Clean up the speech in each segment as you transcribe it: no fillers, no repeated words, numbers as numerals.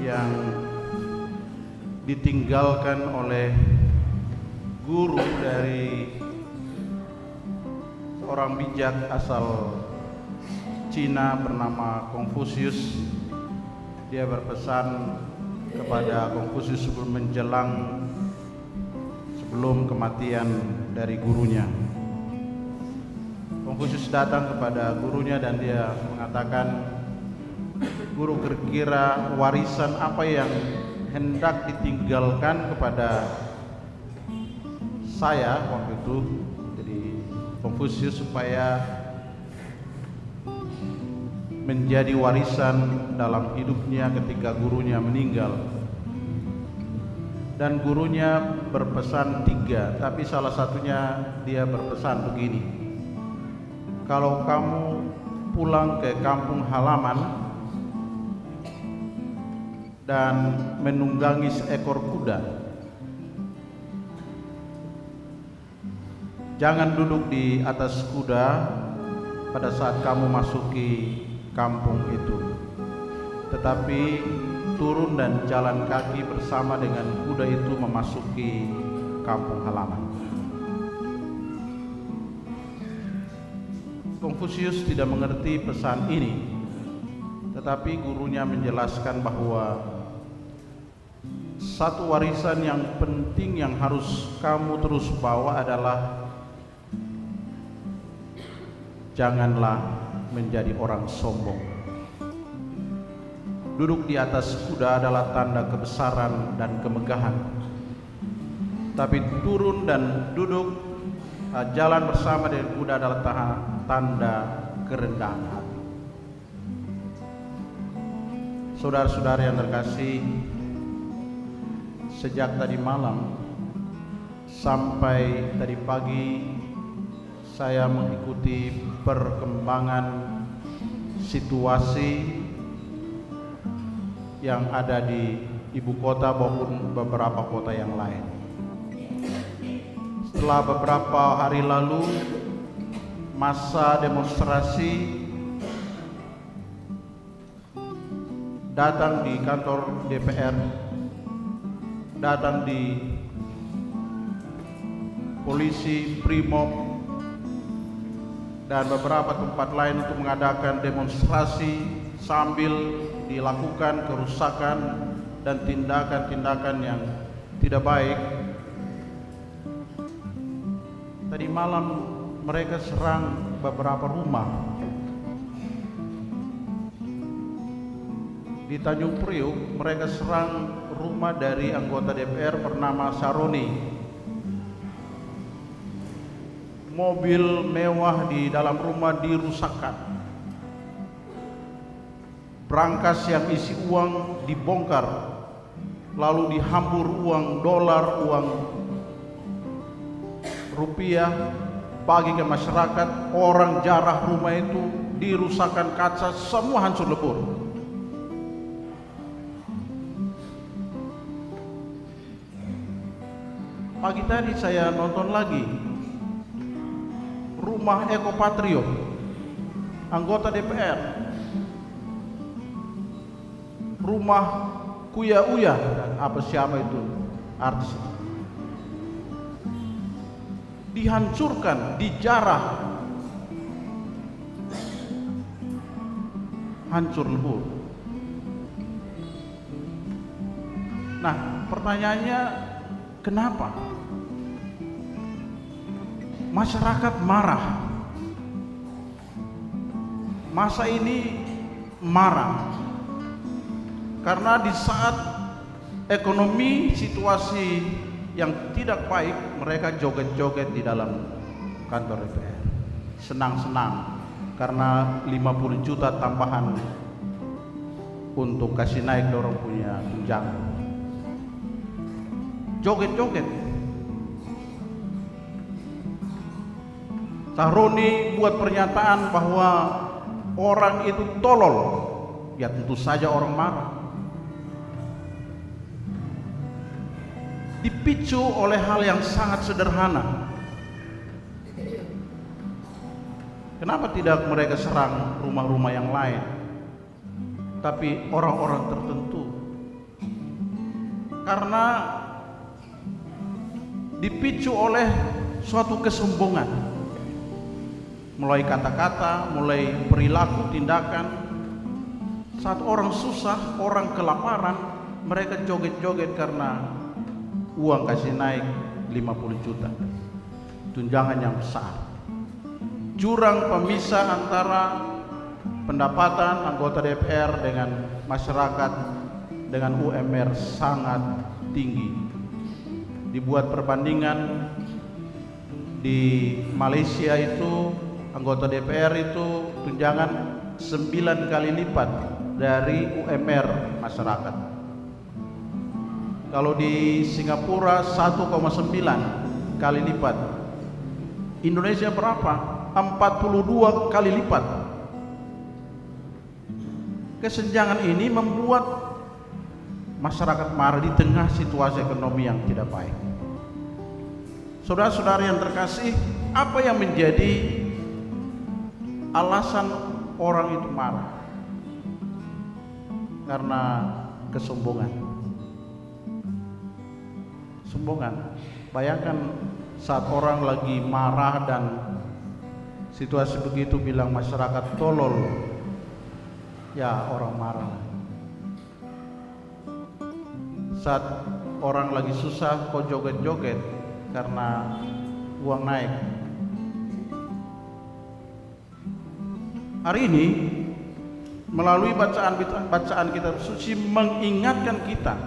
yang ditinggalkan oleh guru dari orang bijak asal Cina bernama Confucius. Dia berpesan kepada Confucius sebelum kematian dari gurunya. Confucius datang kepada gurunya dan dia mengatakan, "Guru, kira-kira warisan apa yang hendak ditinggalkan kepada saya waktu itu?" Jadi Confucius supaya menjadi warisan dalam hidupnya ketika gurunya meninggal. Dan gurunya berpesan 3, tapi salah satunya dia berpesan begini, "Kalau kamu pulang ke kampung halaman dan menunggangi seekor kuda, jangan duduk di atas kuda pada saat kamu masuki kampung itu, tetapi turun dan jalan kaki bersama dengan kuda itu memasuki kampung halaman." Confucius tidak mengerti pesan ini, tetapi gurunya menjelaskan bahwa satu warisan yang penting yang harus kamu terus bawa adalah janganlah menjadi orang sombong. Duduk di atas kuda adalah tanda kebesaran dan kemegahan, tapi turun dan duduk jalan bersama dengan kuda adalah tanda kerendahan hati. Saudara-saudara yang terkasih, sejak tadi malam sampai tadi pagi saya mengikuti perkembangan situasi yang ada di ibu kota maupun beberapa kota yang lain. Setelah beberapa hari lalu massa demonstrasi datang di kantor DPR, datang di polisi, Brimob, dan beberapa tempat lain untuk mengadakan demonstrasi sambil dilakukan kerusakan dan tindakan-tindakan yang tidak baik. Tadi malam mereka serang beberapa rumah di Tanjung Priok. Mereka serang rumah dari anggota DPR bernama Saroni. Mobil mewah di dalam rumah dirusakkan. Brankas yang isi uang dibongkar, lalu dihambur uang dolar, uang rupiah bagi ke masyarakat. Orang jarah rumah itu, dirusakkan kaca, semua hancur lebur. Pagi tadi saya nonton lagi rumah Eko Patrio, anggota DPR, rumah Kuya Uya, siapa itu artis itu, dihancurkan, dijarah, hancur lebur. Nah, pertanyaannya, kenapa masyarakat marah? Masa ini marah karena di saat ekonomi situasi yang tidak baik, mereka joget-joget di dalam kantor DPR, senang-senang karena 50 juta tambahan untuk kasih naik dorong punya tunjangan. Joget-joget. Saroni buat pernyataan bahwa orang itu tolol. Ya tentu saja orang marah. Dipicu oleh hal yang sangat sederhana. Kenapa tidak mereka serang rumah-rumah yang lain, tapi orang-orang tertentu? karena dipicu oleh suatu kesombongan, mulai kata-kata, mulai perilaku, tindakan. Saat orang susah, orang kelaparan, mereka joget-joget karena uang kasih naik 50 juta, tunjangan yang besar. Jurang pemisah antara pendapatan anggota DPR dengan masyarakat dengan UMR sangat tinggi. Dibuat perbandingan, di Malaysia itu anggota DPR itu tunjangan 9 kali lipat dari UMR masyarakat. Kalau di Singapura 1,9 kali lipat. Indonesia berapa? 42 kali lipat. Kesenjangan ini membuat masyarakat marah di tengah situasi ekonomi yang tidak baik. Saudara-saudara yang terkasih, apa yang menjadi alasan orang itu marah? Karena kesombongan. Sombongan. Bayangkan saat orang lagi marah dan situasi begitu bilang masyarakat tolol, ya orang marah. Saat orang lagi susah kok joget-joget karena uang naik. Hari ini melalui bacaan kitab suci mengingatkan kita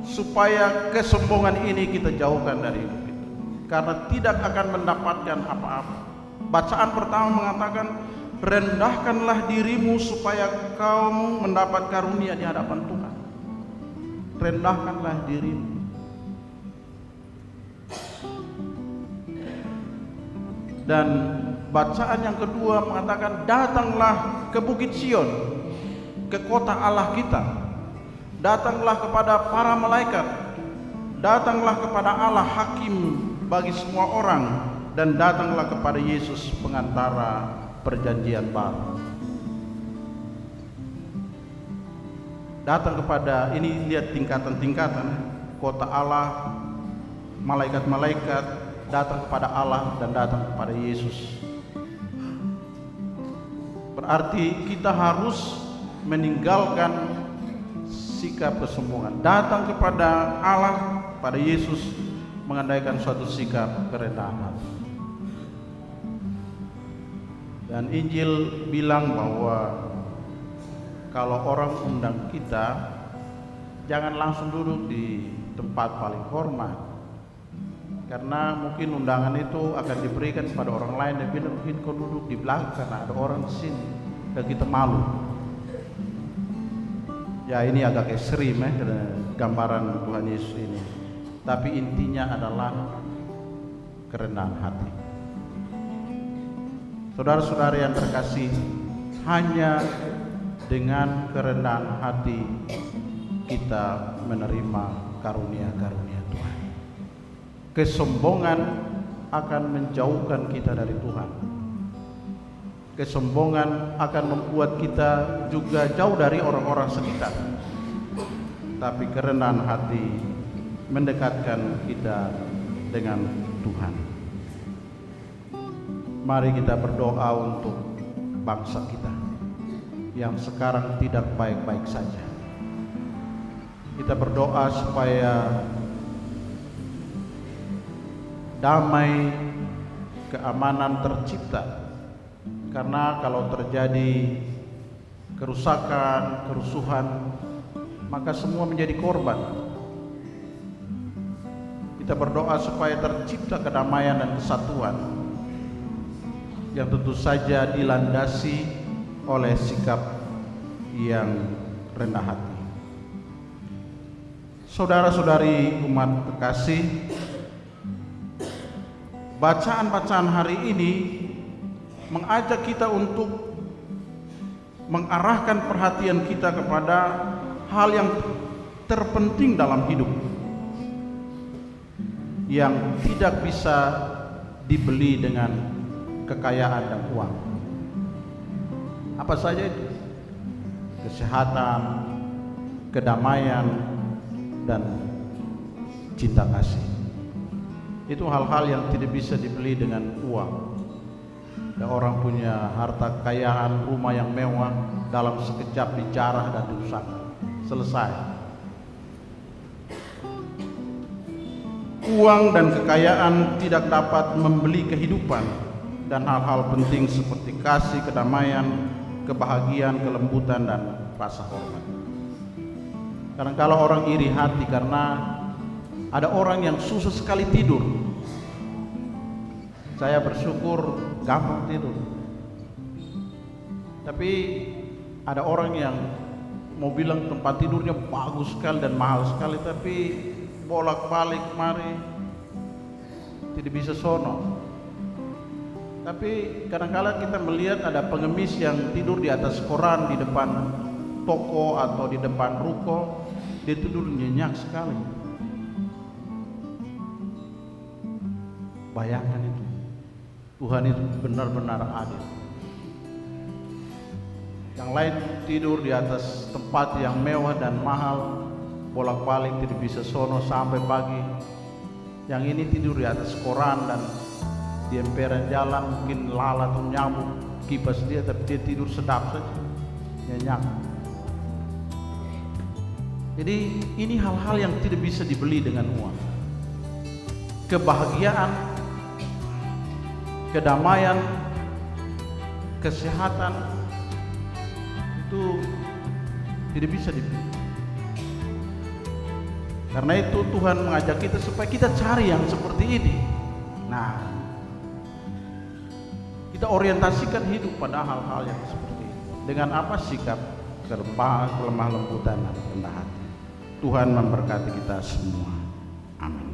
supaya kesombongan ini kita jauhkan dari hidup kita, karena tidak akan mendapatkan apa-apa. Bacaan pertama mengatakan, rendahkanlah dirimu supaya kamu mendapat karunia di hadapan Tuhan. Rendahkanlah dirimu. Dan bacaan yang kedua mengatakan, datanglah ke Bukit Sion, ke kota Allah kita. Datanglah kepada para malaikat, datanglah kepada Allah hakim bagi semua orang, dan datanglah kepada Yesus pengantara perjanjian baru. Datang kepada, ini lihat tingkatan-tingkatan, kota Allah, malaikat-malaikat, datang kepada Allah dan datang kepada Yesus. Berarti kita harus meninggalkan sikap kesombongan, datang kepada Allah, pada Yesus, mengandaikan suatu sikap kerendahan hati. Dan Injil bilang bahwa kalau orang undang kita, jangan langsung duduk di tempat paling hormat, karena mungkin undangan itu akan diberikan kepada orang lain dan bilang, mungkin kau duduk di belakang, ada orang di sini, dan kita malu. Ya, ini agak ekstrim gambaran Tuhan Yesus ini. Tapi intinya adalah kerendahan hati. Saudara-saudara yang terkasih, hanya dengan kerendahan hati kita menerima karunia-karunia Tuhan. Kesombongan akan menjauhkan kita dari Tuhan. Kesombongan akan membuat kita juga jauh dari orang-orang sekitar. Tapi kerendahan hati mendekatkan kita dengan Tuhan. Mari kita berdoa untuk bangsa kita yang sekarang tidak baik-baik saja. Kita berdoa supaya damai, keamanan tercipta. Karena kalau terjadi kerusakan, kerusuhan, maka semua menjadi korban. Kita berdoa supaya tercipta kedamaian dan kesatuan yang tentu saja dilandasi oleh sikap yang rendah hati. Saudara-saudari umat kekasih, bacaan-bacaan hari ini mengajak kita untuk mengarahkan perhatian kita kepada hal yang terpenting dalam hidup, yang tidak bisa dibeli dengan kekayaan dan uang. Apa saja itu? Kesehatan, kedamaian, dan cinta kasih. Itu hal-hal yang tidak bisa dibeli dengan uang. Ya, orang punya harta kekayaan, rumah yang mewah, dalam sekejap dijarah dan dirusak. Selesai. Uang dan kekayaan tidak dapat membeli kehidupan dan hal-hal penting seperti kasih, kedamaian, kebahagiaan, kelembutan, dan rasa hormat. Kadang-kala orang iri hati karena ada orang yang susah sekali tidur. Saya bersyukur gampang tidur. Tapi ada orang yang mau bilang tempat tidurnya bagus sekali dan mahal sekali, tapi bolak-balik mari tidak bisa sono. Tapi kadang-kala kita melihat ada pengemis yang tidur di atas koran di depan toko atau di depan ruko, dia tidur nyenyak sekali. Bayangkan itu, Tuhan itu benar-benar adil. Yang lain tidur di atas tempat yang mewah dan mahal, bolak-balik tidak bisa sono sampai pagi. Yang ini tidur di atas koran dan di emperan jalan, mungkin lalat atau nyamuk kipas dia, tapi dia tidur sedap saja, nyenyak. Jadi ini hal-hal yang tidak bisa dibeli dengan uang. Kebahagiaan, kedamaian, kesehatan itu tidak bisa dibeli. Karena itu Tuhan mengajak kita supaya kita cari yang seperti ini. Nah, kita orientasikan hidup pada hal-hal yang seperti ini. Dengan apa? Sikap kelemah lembutan dan rendah hati. Tuhan memberkati kita semua. Amin.